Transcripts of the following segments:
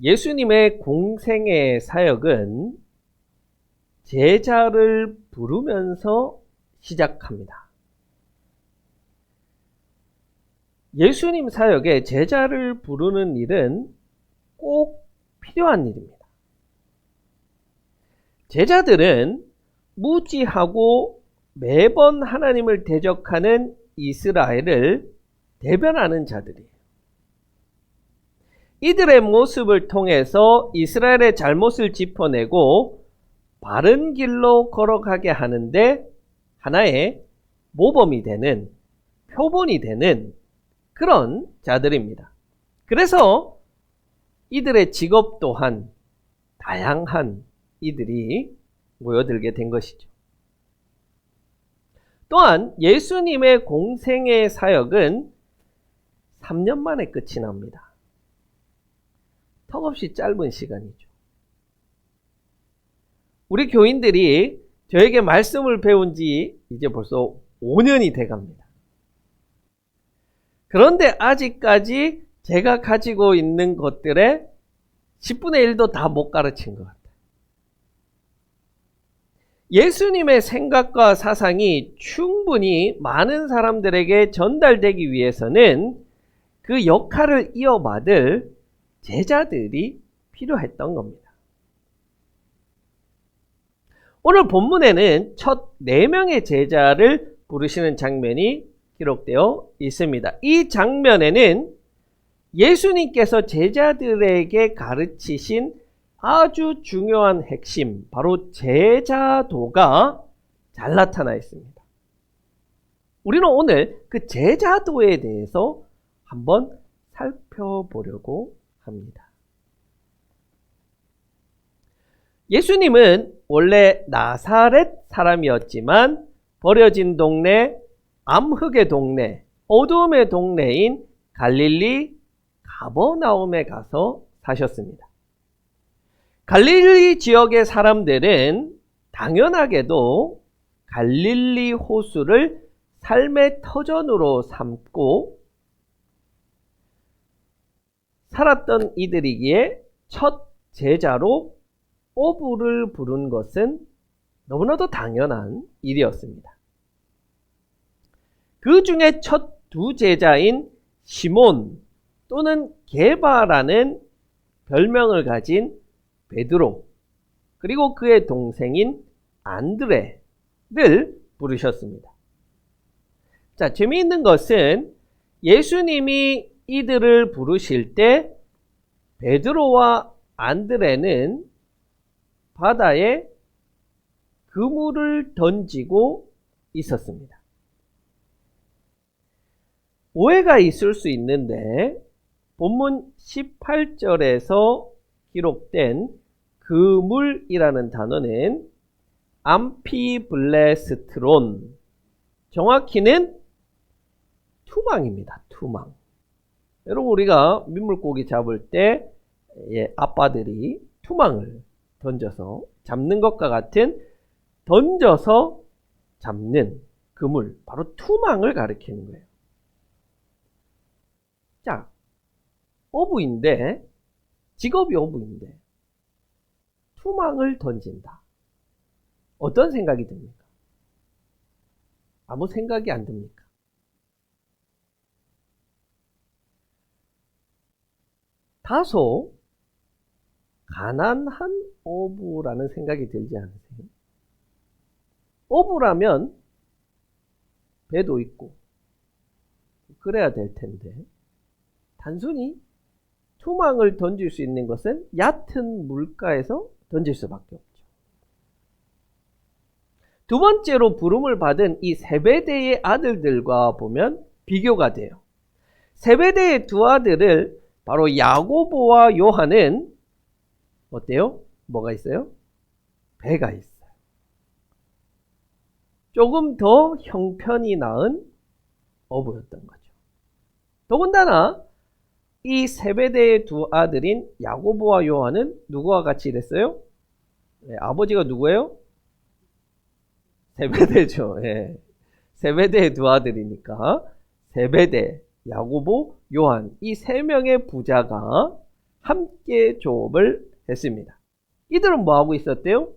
예수님의 공생의 사역은 제자를 부르면서 시작합니다. 예수님 사역에 제자를 부르는 일은 꼭 필요한 일입니다. 제자들은 무지하고 매번 하나님을 대적하는 이스라엘을 대변하는 자들이에요. 이들의 모습을 통해서 이스라엘의 잘못을 짚어내고 바른 길로 걸어가게 하는데 하나의 모범이 되는, 표본이 되는 그런 자들입니다. 그래서 이들의 직업 또한 다양한 이들이 모여들게 된 것이죠. 또한 예수님의 공생의 사역은 3년 만에 끝이 납니다. 턱없이 짧은 시간이죠. 우리 교인들이 저에게 말씀을 배운 지 이제 벌써 5년이 돼 갑니다. 그런데 아직까지 제가 가지고 있는 것들의 10분의 1도 다 못 가르친 것 같아요. 예수님의 생각과 사상이 충분히 많은 사람들에게 전달되기 위해서는 그 역할을 이어받을 제자들이 필요했던 겁니다. 오늘 본문에는 첫 4명의 제자를 부르시는 장면이 기록되어 있습니다. 이 장면에는 예수님께서 제자들에게 가르치신 아주 중요한 핵심, 바로 제자도가 잘 나타나 있습니다. 우리는 오늘 그 제자도에 대해서 한번 살펴보려고 합니다. 예수님은 원래 나사렛 사람이었지만 버려진 동네, 암흑의 동네, 어두움의 동네인 갈릴리 가버나움에 가서 사셨습니다. 갈릴리 지역의 사람들은 당연하게도 갈릴리 호수를 삶의 터전으로 삼고 살았던 이들이기에 첫 제자로 어부를 부른 것은 너무나도 당연한 일이었습니다. 그 중에 첫 2 제자인 시몬 또는 게바라는 별명을 가진 베드로, 그리고 그의 동생인 안드레를 부르셨습니다. 자, 재미있는 것은 예수님이 이들을 부르실 때 베드로와 안드레는 바다에 그물을 던지고 있었습니다. 오해가 있을 수 있는데 본문 18절에서 기록된 그물이라는 단어는 암피블레스트론, 정확히는 투망입니다. 투망. 여러분, 우리가 민물고기 잡을 때 아빠들이 투망을 던져서 잡는 것과 같은 던져서 잡는 그물, 바로 투망을 가리키는 거예요. 자, 어부인데, 직업이 어부인데 투망을 던진다. 어떤 생각이 듭니까? 아무 생각이 안 듭니까? 다소 가난한 어부라는 생각이 들지 않으세요? 어부라면 배도 있고 그래야 될 텐데 단순히 투망을 던질 수 있는 것은 얕은 물가에서 던질 수밖에 없죠. 두 번째로 부름을 받은 이 세베대의 아들들과 보면 비교가 돼요. 세베대의 2 아들을 바로 야고보와 요한은 어때요? 뭐가 있어요? 배가 있어요. 조금 더 형편이 나은 어부였던 거죠. 더군다나 이 세베대의 2 아들인 야고보와 요한은 누구와 같이 일했어요? 아버지가 누구예요? 세베대죠. 세베대의 2 아들이니까 세베대, 야고보, 요한, 이 3명의 부자가 함께 조업을 했습니다. 이들은 뭐 하고 있었대요?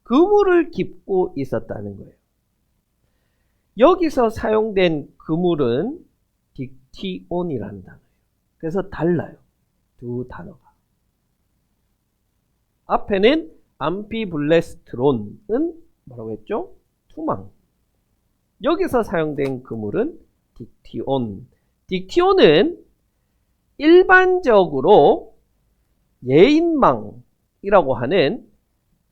그물을 깁고 있었다는 거예요. 여기서 사용된 그물은 딕티온이라는 단어예요. 그래서 달라요. 두 단어가. 앞에는 암피블레스트론은 뭐라고 했죠? 투망. 여기서 사용된 그물은 딕티온. 딕티온은 일반적으로 예인망이라고 하는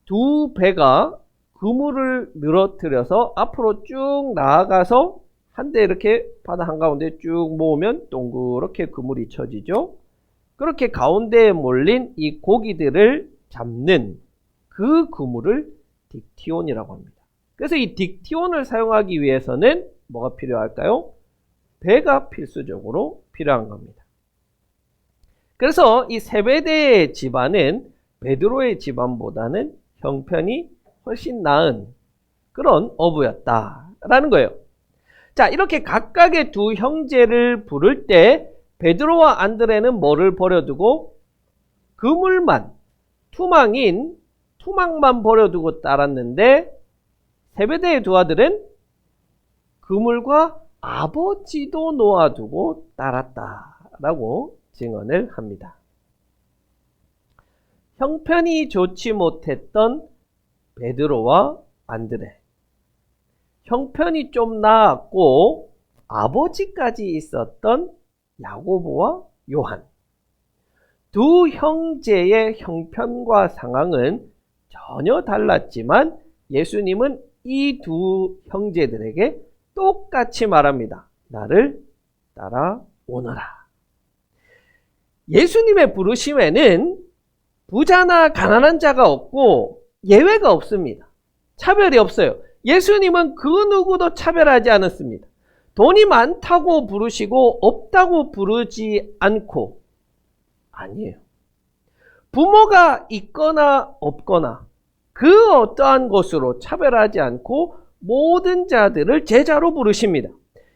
두 배가 그물을 늘어뜨려서 앞으로 쭉 나아가서 한데 이렇게 바다 한가운데 쭉 모으면 동그랗게 그물이 쳐지죠. 그렇게 가운데에 몰린 이 고기들을 잡는 그 그물을 딕티온이라고 합니다. 그래서 이 딕티온을 사용하기 위해서는 뭐가 필요할까요? 배가 필수적으로 필요한 겁니다. 그래서 이 세베대의 집안은 베드로의 집안보다는 형편이 훨씬 나은 그런 어부였다라는 거예요. 자, 이렇게 각각의 두 형제를 부를 때 베드로와 안드레는 뭐를 버려두고 그물만, 투망만 버려두고 따랐는데 세베대의 두 아들은 그물과 아버지도 놓아두고 따랐다라고 증언을 합니다. 형편이 좋지 못했던 베드로와 안드레, 형편이 좀 나았고 아버지까지 있었던 야고보와 요한, 두 형제의 형편과 상황은 전혀 달랐지만 예수님은 이 두 형제들에게 똑같이 말합니다. 나를 따라오너라. 예수님의 부르심에는 부자나 가난한 자가 없고 예외가 없습니다. 차별이 없어요. 예수님은 그 누구도 차별하지 않았습니다. 돈이 많다고 부르시고 없다고 부르지 않고 아니에요. 부모가 있거나 없거나 그 어떠한 것으로 차별하지 않고 모든 자들을 제자로 부르십니다.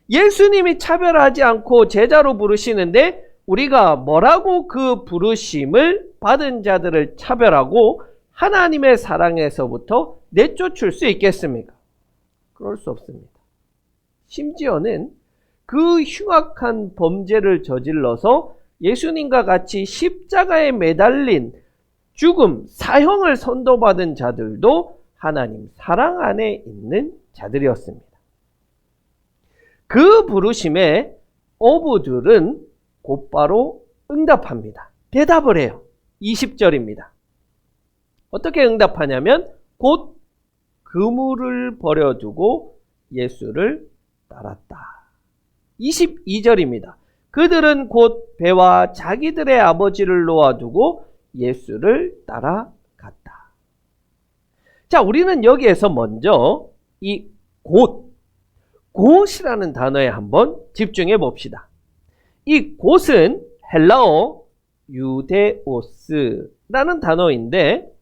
예수님이 차별하지 않고 제자로 부르시는데 우리가 뭐라고 그 부르심을 받은 자들을 차별하고 하나님의 사랑에서부터 내쫓을 수 있겠습니까? 그럴 수 없습니다. 심지어는 그 흉악한 범죄를 저질러서 예수님과 같이 십자가에 매달린 죽음, 사형을 선고받은 자들도 하나님 사랑 안에 있는 자들이었습니다. 그 부르심에 어부들은 곧바로 응답합니다. 대답을 해요. 20절입니다. 어떻게 응답하냐면 곧 그물을 버려두고 예수를 따랐다. 22절입니다. 그들은 곧 배와 자기들의 아버지를 놓아두고 예수를 따라갔다. 자, 우리는 여기에서 먼저 이 곧이라는 단어에 한번 집중해 봅시다. 이 곧은 헬라어 유데오스라는 단어인데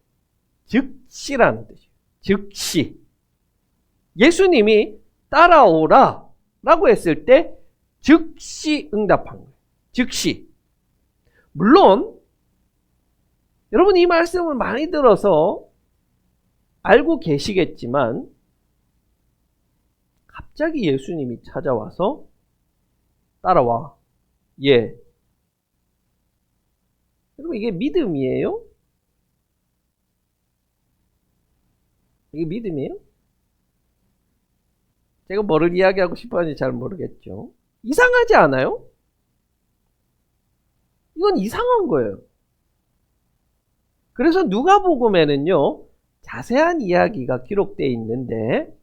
즉시라는 뜻이에요. 즉시. 예수님이 따라오라 라고 했을 때 즉시 응답한 거예요. 즉시. 물론 여러분 이 말씀을 많이 들어서 알고 계시겠지만 갑자기 예수님이 찾아와서 따라와. 예. 여러분 이게 믿음이에요? 이게 믿음이에요? 제가 뭐를 이야기하고 싶어 하는지 잘 모르겠죠. 이상하지 않아요? 이건 이상한 거예요. 그래서 누가복음에는요, 자세한 이야기가 기록되어 있는데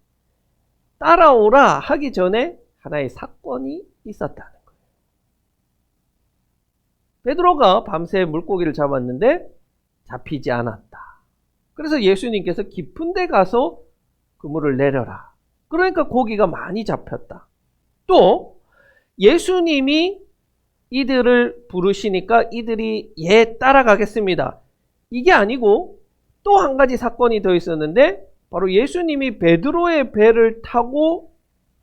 따라오라 하기 전에 하나의 사건이 있었다는 거예요. 베드로가 밤새 물고기를 잡았는데 잡히지 않았다. 그래서 예수님께서 깊은 데 가서 그물을 내려라. 그러니까 고기가 많이 잡혔다. 또 예수님이 이들을 부르시니까 이들이 예 따라가겠습니다. 이게 아니고 또 한 가지 사건이 더 있었는데 바로 예수님이 베드로의 배를 타고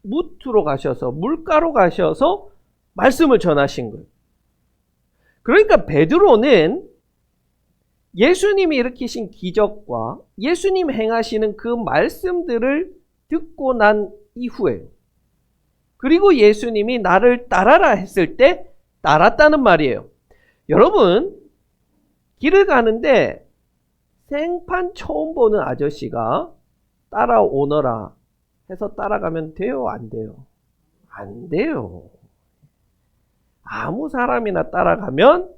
무트로 가셔서 물가로 가셔서 말씀을 전하신 거예요. 그러니까 베드로는 예수님이 일으키신 기적과 예수님 행하시는 그 말씀들을 듣고 난 이후에, 그리고 예수님이 나를 따라라 했을 때 따랐다는 말이에요. 여러분, 길을 가는데 생판 처음 보는 아저씨가 따라오너라 해서 따라가면 돼요? 안 돼요? 안 돼요. 아무 사람이나 따라가면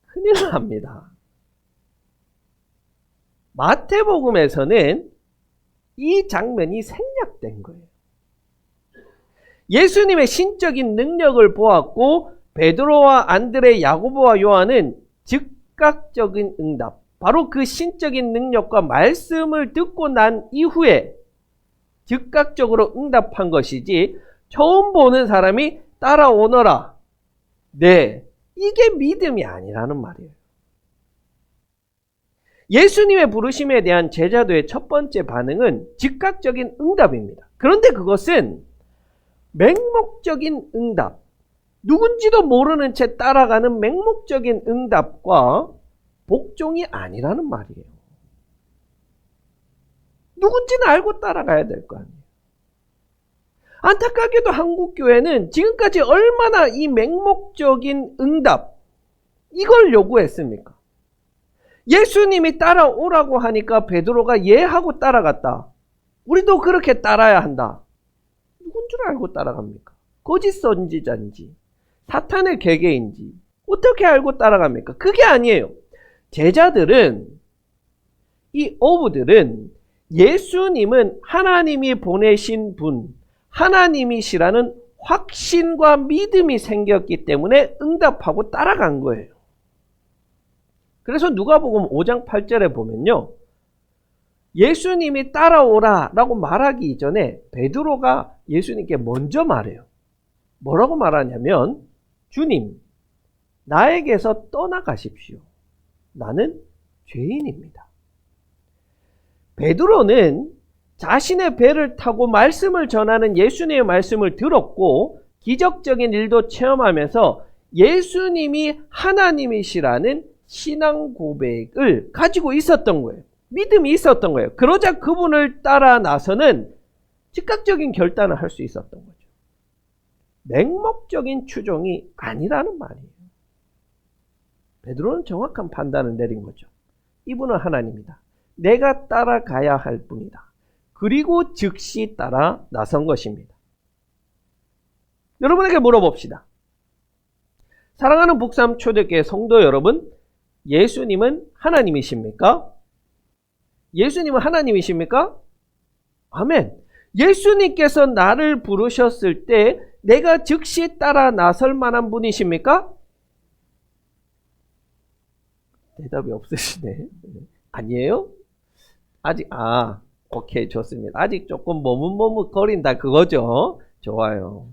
큰일 납니다. 마태복음에서는 이 장면이 생략된 거예요. 예수님의 신적인 능력을 보았고 베드로와 안드레, 야고보와 요한은 즉각적인 응답, 바로 그 신적인 능력과 말씀을 듣고 난 이후에 즉각적으로 응답한 것이지, 처음 보는 사람이 따라오너라, 네, 이게 믿음이 아니라는 말이에요. 예수님의 부르심에 대한 제자도의 첫 번째 반응은 즉각적인 응답입니다. 그런데 그것은 맹목적인 응답, 누군지도 모르는 채 따라가는 맹목적인 응답과 복종이 아니라는 말이에요. 누군지는 알고 따라가야 될 거 아니에요. 안타깝게도 한국 교회는 지금까지 얼마나 이 맹목적인 응답, 이걸 요구했습니까? 예수님이 따라오라고 하니까 베드로가 예 하고 따라갔다. 우리도 그렇게 따라야 한다. 누군 줄 알고 따라갑니까? 거짓 선지자인지 사탄의 계계인지 어떻게 알고 따라갑니까? 그게 아니에요. 제자들은, 이 어부들은 예수님은 하나님이 보내신 분, 하나님이시라는 확신과 믿음이 생겼기 때문에 응답하고 따라간 거예요. 그래서 누가복음 5장 8절에 보면요, 예수님이 따라오라 라고 말하기 이전에 베드로가 예수님께 먼저 말해요. 뭐라고 말하냐면, 주님, 나에게서 떠나가십시오. 나는 죄인입니다. 베드로는 자신의 배를 타고 말씀을 전하는 예수님의 말씀을 들었고 기적적인 일도 체험하면서 예수님이 하나님이시라는 신앙 고백을 가지고 있었던 거예요. 믿음이 있었던 거예요. 그러자 그분을 따라 나서는 즉각적인 결단을 할 수 있었던 거죠. 맹목적인 추종이 아니라는 말이에요. 베드로는 정확한 판단을 내린 거죠. 이분은 하나님이다. 내가 따라가야 할 분이다. 그리고 즉시 따라 나선 것입니다. 여러분에게 물어봅시다. 사랑하는 북삼 초대교회 성도 여러분, 예수님은 하나님이십니까? 예수님은 하나님이십니까? 아멘. 예수님께서 나를 부르셨을 때 내가 즉시 따라 나설 만한 분이십니까? 대답이 없으시네. 아니에요? 아직, 오케이, 좋습니다. 아직 조금 머뭇머뭇거린다, 그거죠? 좋아요.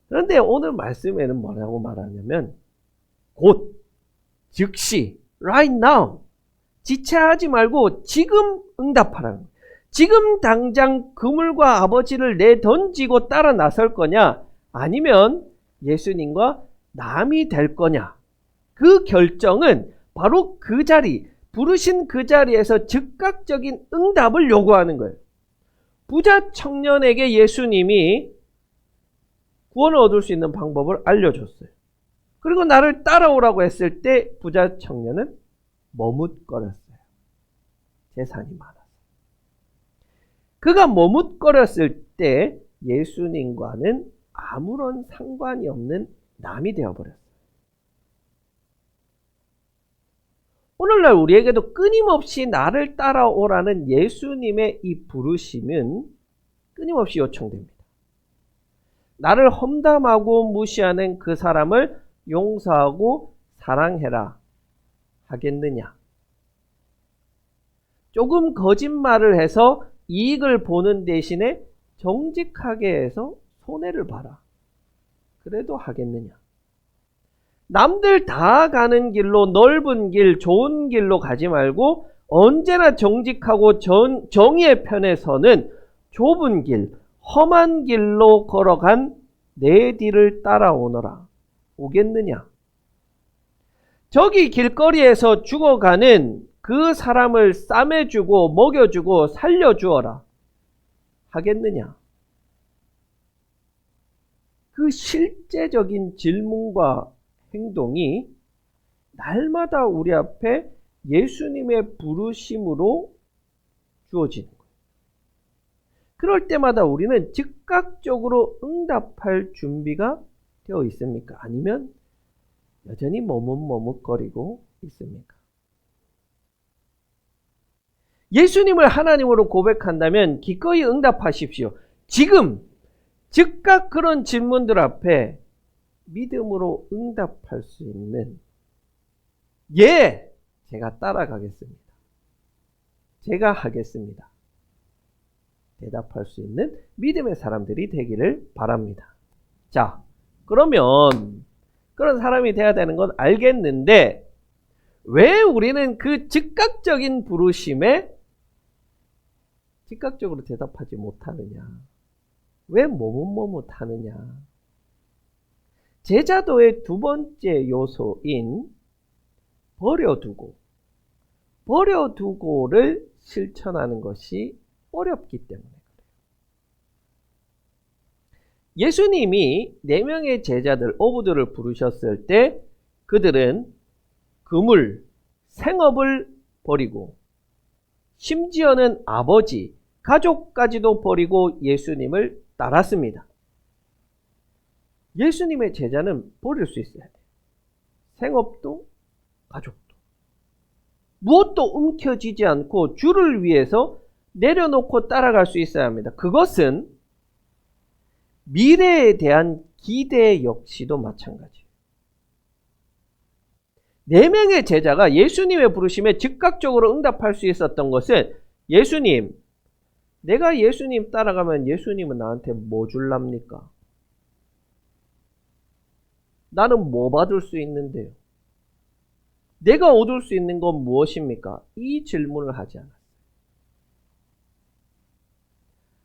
그런데 오늘 말씀에는 뭐라고 말하냐면, 곧, 즉시, right now, 지체하지 말고 지금 응답하라는 거예요. 지금 당장 그물과 아버지를 내던지고 따라 나설 거냐, 아니면 예수님과 남이 될 거냐, 그 결정은 바로 그 자리, 부르신 그 자리에서 즉각적인 응답을 요구하는 거예요. 부자 청년에게 예수님이 구원을 얻을 수 있는 방법을 알려줬어요. 그리고 나를 따라오라고 했을 때 부자 청년은 머뭇거렸어요. 재산이 많아서. 그가 머뭇거렸을 때 예수님과는 아무런 상관이 없는 남이 되어버렸어요. 오늘날 우리에게도 끊임없이 나를 따라오라는 예수님의 이 부르심은 끊임없이 요청됩니다. 나를 험담하고 무시하는 그 사람을 용서하고 사랑해라 하겠느냐? 조금 거짓말을 해서 이익을 보는 대신에 정직하게 해서 손해를 봐라. 그래도 하겠느냐? 남들 다 가는 길로, 넓은 길, 좋은 길로 가지 말고 언제나 정직하고 정의의 편에 서는 좁은 길, 험한 길로 걸어간 내 뒤를 따라오너라. 오겠느냐? 저기 길거리에서 죽어가는 그 사람을 싸매주고 먹여주고 살려주어라 하겠느냐? 그 실제적인 질문과 행동이 날마다 우리 앞에 예수님의 부르심으로 주어지는 거예요. 그럴 때마다 우리는 즉각적으로 응답할 준비가 되어 있습니까? 아니면 여전히 머뭇머뭇거리고 있습니까? 예수님을 하나님으로 고백한다면 기꺼이 응답하십시오. 지금 즉각 그런 질문들 앞에 믿음으로 응답할 수 있는 예, 제가 따라가겠습니다. 제가 하겠습니다. 대답할 수 있는 믿음의 사람들이 되기를 바랍니다. 자, 그러면 그런 사람이 돼야 되는 건 알겠는데 왜 우리는 그 즉각적인 부르심에 즉각적으로 대답하지 못하느냐? 왜 머뭇머뭇하느냐? 제자도의 두 번째 요소인 버려두고를 실천하는 것이 어렵기 때문에 그래요. 예수님이 4명의 제자들, 어부들을 부르셨을 때 그들은 그물, 생업을 버리고 심지어는 아버지, 가족까지도 버리고 예수님을 따랐습니다. 예수님의 제자는 버릴 수 있어야 돼요. 생업도 가족도. 무엇도 움켜쥐지 않고 주를 위해서 내려놓고 따라갈 수 있어야 합니다. 그것은 미래에 대한 기대 역시도 마찬가지예요. 4명의 제자가 예수님의 부르심에 즉각적으로 응답할 수 있었던 것은 예수님, 내가 예수님 따라가면 예수님은 나한테 뭐 줄랍니까? 나는 뭐 받을 수 있는데요? 내가 얻을 수 있는 건 무엇입니까? 이 질문을 하지 않았어요.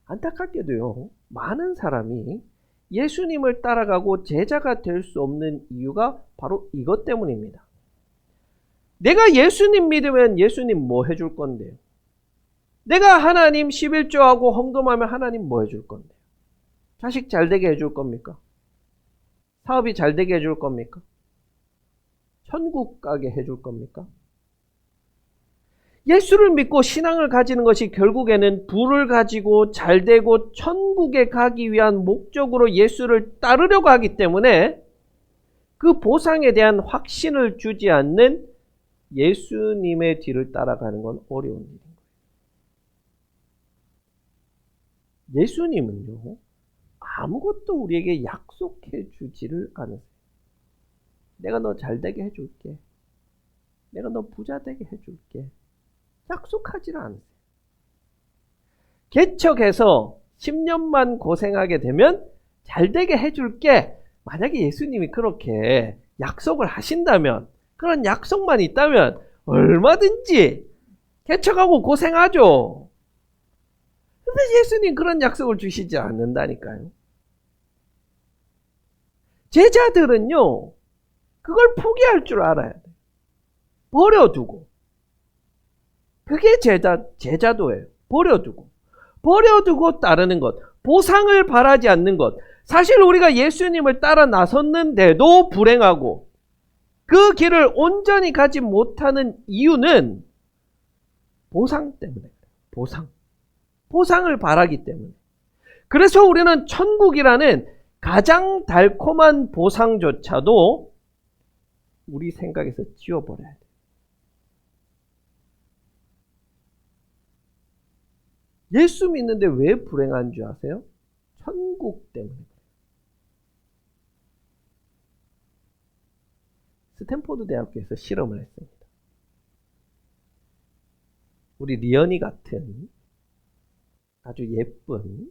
안타깝게도요, 많은 사람이 예수님을 따라가고 제자가 될 수 없는 이유가 바로 이것 때문입니다. 내가 예수님 믿으면 예수님 뭐 해줄 건데요? 내가 하나님 11조하고 헌금하면 하나님 뭐 해줄 건데요? 자식 잘 되게 해줄 겁니까? 사업이 잘 되게 해줄 겁니까? 천국 가게 해줄 겁니까? 예수를 믿고 신앙을 가지는 것이 결국에는 부를 가지고 잘 되고 천국에 가기 위한 목적으로 예수를 따르려고 하기 때문에 그 보상에 대한 확신을 주지 않는 예수님의 뒤를 따라가는 건 어려운 일인 거예요. 예수님은요, 아무것도 우리에게 약속해 주지를 않으세요. 내가 너 잘 되게 해줄게. 내가 너 부자 되게 해줄게. 약속하지를 않으세요. 개척해서 10년만 고생하게 되면 잘 되게 해줄게. 만약에 예수님이 그렇게 약속을 하신다면, 그런 약속만 있다면 얼마든지 개척하고 고생하죠. 근데 예수님 그런 약속을 주시지 않는다니까요. 제자들은요, 그걸 포기할 줄 알아야 돼요. 버려두고. 그게 제자도예요. 버려두고 따르는 것. 보상을 바라지 않는 것. 사실 우리가 예수님을 따라 나섰는데도 불행하고 그 길을 온전히 가지 못하는 이유는 보상 때문에. 보상을 바라기 때문에. 그래서 우리는 천국이라는 가장 달콤한 보상조차도 우리 생각에서 지워버려야 돼요. 예수 믿는데 왜 불행한 줄 아세요? 천국 때문에. 스탠포드 대학교에서 실험을 했습니다. 우리 리언이 같은 아주 예쁜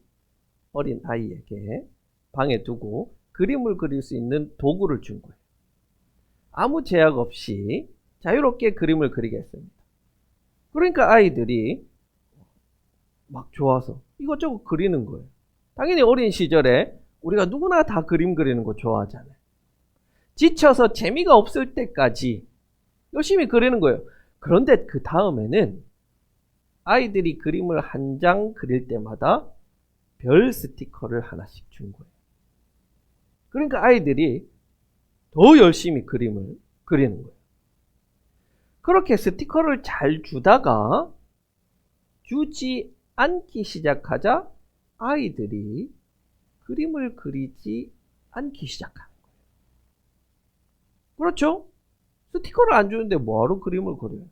어린 아이에게 방에 두고 그림을 그릴 수 있는 도구를 준 거예요. 아무 제약 없이 자유롭게 그림을 그리게 했습니다. 그러니까 아이들이 막 좋아서 이것저것 그리는 거예요. 당연히 어린 시절에 우리가 누구나 다 그림 그리는 거 좋아하잖아요. 지쳐서 재미가 없을 때까지 열심히 그리는 거예요. 그런데 그 다음에는 아이들이 그림을 한 장 그릴 때마다 별 스티커를 하나씩 준 거예요. 그러니까 아이들이 더 열심히 그림을 그리는 거예요. 그렇게 스티커를 잘 주다가 주지 않기 시작하자 아이들이 그림을 그리지 않기 시작하는 거예요. 그렇죠? 스티커를 안 주는데 뭐하러 그림을 그려요?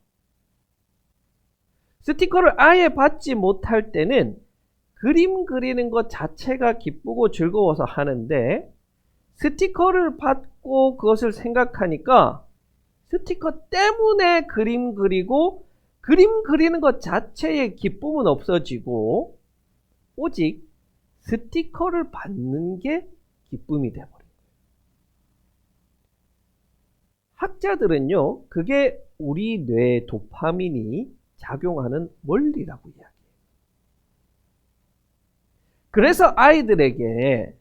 스티커를 아예 받지 못할 때는 그림 그리는 것 자체가 기쁘고 즐거워서 하는데 스티커를 받고 그것을 생각하니까 스티커 때문에 그림 그리고 그림 그리는 것 자체의 기쁨은 없어지고 오직 스티커를 받는 게 기쁨이 되어버려요. 학자들은요, 그게 우리 뇌의 도파민이 작용하는 원리라고 이야기해요. 그래서 아이들에게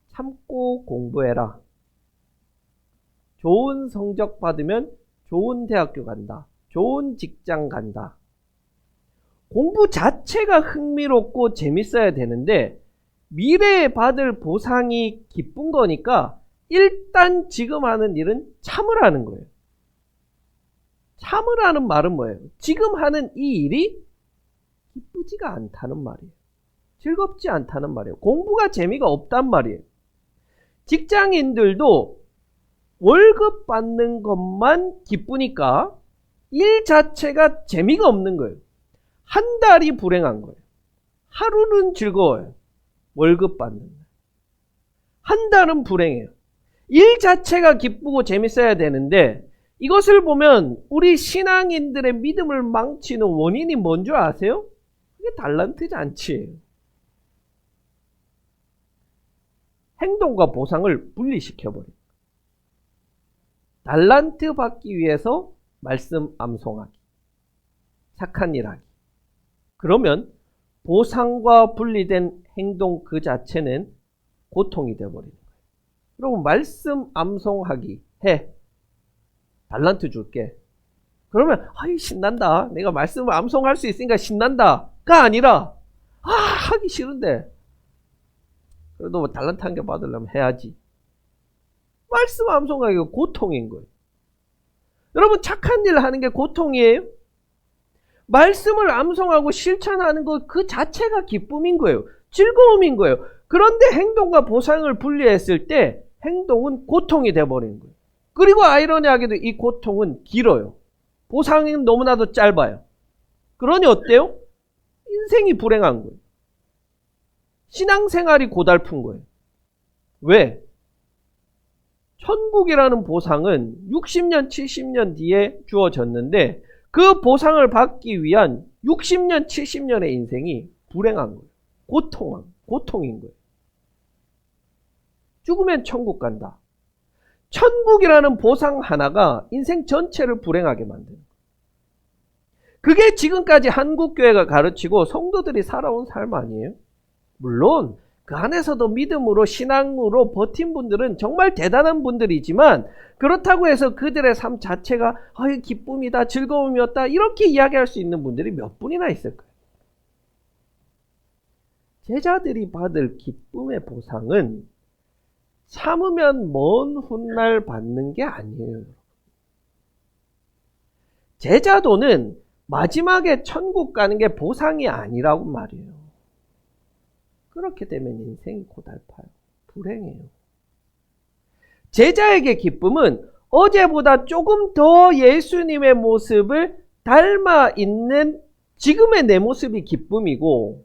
참고 공부해라. 좋은 성적 받으면 좋은 대학교 간다. 좋은 직장 간다. 공부 자체가 흥미롭고 재밌어야 되는데 미래에 받을 보상이 기쁜 거니까 일단 지금 하는 일은 참으라는 거예요. 참으라는 말은 뭐예요? 지금 하는 이 일이 기쁘지가 않다는 말이에요. 즐겁지 않다는 말이에요. 공부가 재미가 없단 말이에요. 직장인들도 월급 받는 것만 기쁘니까 일 자체가 재미가 없는 거예요. 한 달이 불행한 거예요. 하루는 즐거워요. 월급 받는 날. 한 달은 불행해요. 일 자체가 기쁘고 재밌어야 되는데 이것을 보면 우리 신앙인들의 믿음을 망치는 원인이 뭔 줄 아세요? 그게 달란트 잔치예요. 행동과 보상을 분리시켜버려요. 달란트 받기 위해서 말씀 암송하기, 착한 일 하기. 그러면 보상과 분리된 행동 그 자체는 고통이 되어버리는 거예요. 여러분, 말씀 암송하기 해. 달란트 줄게. 그러면 아이 신난다. 내가 말씀을 암송할 수 있으니까 신난다가 아니라 하기 싫은데 그래도 뭐 달란트 한 개 받으려면 해야지. 말씀 암송하기가 고통인 거예요. 여러분, 착한 일을 하는 게 고통이에요? 말씀을 암송하고 실천하는 것 그 자체가 기쁨인 거예요. 즐거움인 거예요. 그런데 행동과 보상을 분리했을 때 행동은 고통이 되어버리는 거예요. 그리고 아이러니하게도 이 고통은 길어요. 보상은 너무나도 짧아요. 그러니 어때요? 인생이 불행한 거예요. 신앙생활이 고달픈 거예요. 왜? 천국이라는 보상은 60년, 70년 뒤에 주어졌는데 그 보상을 받기 위한 60년, 70년의 인생이 불행한 거예요. 고통인 거예요. 죽으면 천국 간다. 천국이라는 보상 하나가 인생 전체를 불행하게 만드는 거예요. 그게 지금까지 한국교회가 가르치고 성도들이 살아온 삶 아니에요? 물론 그 안에서도 믿음으로 신앙으로 버틴 분들은 정말 대단한 분들이지만 그렇다고 해서 그들의 삶 자체가 기쁨이다, 즐거움이었다 이렇게 이야기할 수 있는 분들이 몇 분이나 있을 거예요. 제자들이 받을 기쁨의 보상은 참으면 먼 훗날 받는 게 아니에요. 제자도는 마지막에 천국 가는 게 보상이 아니라고 말이에요. 그렇게 되면 인생이 고달파요. 불행해요. 제자에게 기쁨은 어제보다 조금 더 예수님의 모습을 닮아 있는 지금의 내 모습이 기쁨이고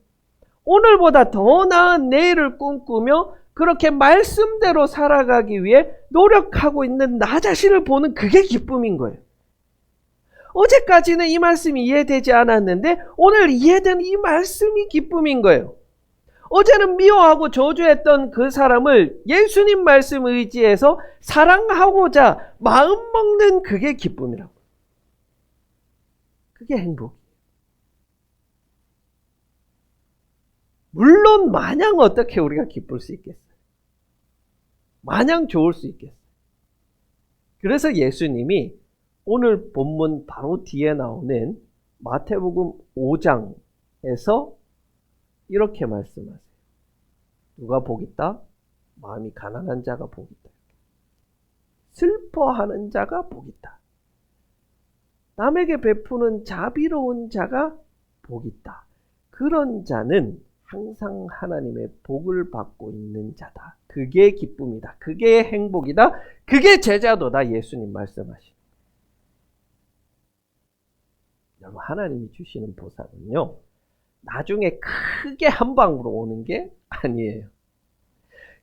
오늘보다 더 나은 내일을 꿈꾸며 그렇게 말씀대로 살아가기 위해 노력하고 있는 나 자신을 보는 그게 기쁨인 거예요. 어제까지는 이 말씀이 이해되지 않았는데 오늘 이해된 이 말씀이 기쁨인 거예요. 어제는 미워하고 저주했던 그 사람을 예수님 말씀 의지해서 사랑하고자 마음 먹는 그게 기쁨이라고. 그게 행복이에요. 물론 마냥 어떻게 우리가 기쁠 수 있겠어요? 마냥 좋을 수 있겠어요? 그래서 예수님이 오늘 본문 바로 뒤에 나오는 마태복음 5장에서 이렇게 말씀하세요. 누가 복 있다? 마음이 가난한 자가 복 있다. 슬퍼하는 자가 복 있다. 남에게 베푸는 자비로운 자가 복 있다. 그런 자는 항상 하나님의 복을 받고 있는 자다. 그게 기쁨이다. 그게 행복이다. 그게 제자도다. 예수님 말씀하시는. 여러분, 하나님이 주시는 보상은요, 나중에 크게 한 방으로 오는 게 아니에요.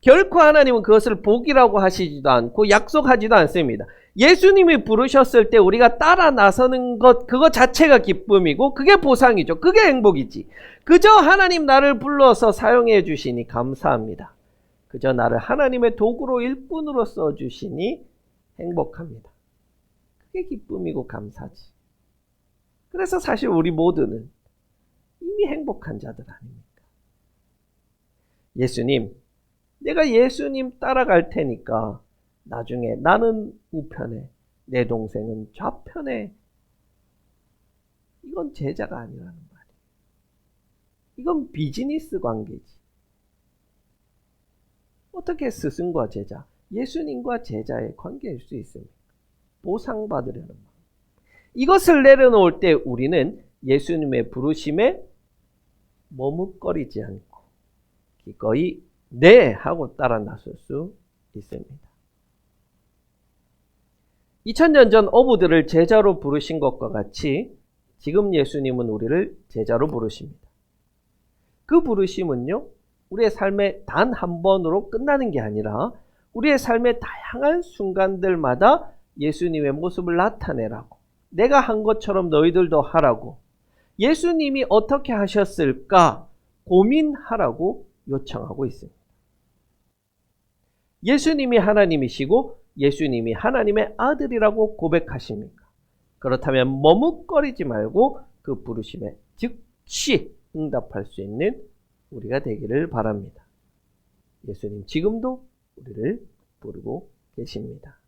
결코 하나님은 그것을 복이라고 하시지도 않고 약속하지도 않습니다. 예수님이 부르셨을 때 우리가 따라 나서는 것, 그거 자체가 기쁨이고 그게 보상이죠. 그게 행복이지. 그저 하나님 나를 불러서 사용해 주시니 감사합니다. 그저 나를 하나님의 도구로 일꾼으로 써주시니 행복합니다. 그게 기쁨이고 감사지. 그래서 사실 우리 모두는 이미 행복한 자들 아닙니까? 예수님, 내가 예수님 따라갈 테니까 나중에 나는 우편에, 내 동생은 좌편에. 이건 제자가 아니라는 말이에요. 이건 비즈니스 관계지. 어떻게 스승과 제자, 예수님과 제자의 관계일 수 있습니까? 보상받으려는 마음. 이것을 내려놓을 때 우리는 예수님의 부르심에 머뭇거리지 않고 기꺼이 네 하고 따라 나설 수 있습니다. 2000년 전 어부들을 제자로 부르신 것과 같이 지금 예수님은 우리를 제자로 부르십니다. 그 부르심은요, 우리의 삶의 단 한 번으로 끝나는 게 아니라 우리의 삶의 다양한 순간들마다 예수님의 모습을 나타내라고, 내가 한 것처럼 너희들도 하라고, 예수님이 어떻게 하셨을까 고민하라고 요청하고 있습니다. 예수님이 하나님이시고 예수님이 하나님의 아들이라고 고백하십니까? 그렇다면 머뭇거리지 말고 그 부르심에 즉시 응답할 수 있는 우리가 되기를 바랍니다. 예수님 지금도 우리를 부르고 계십니다.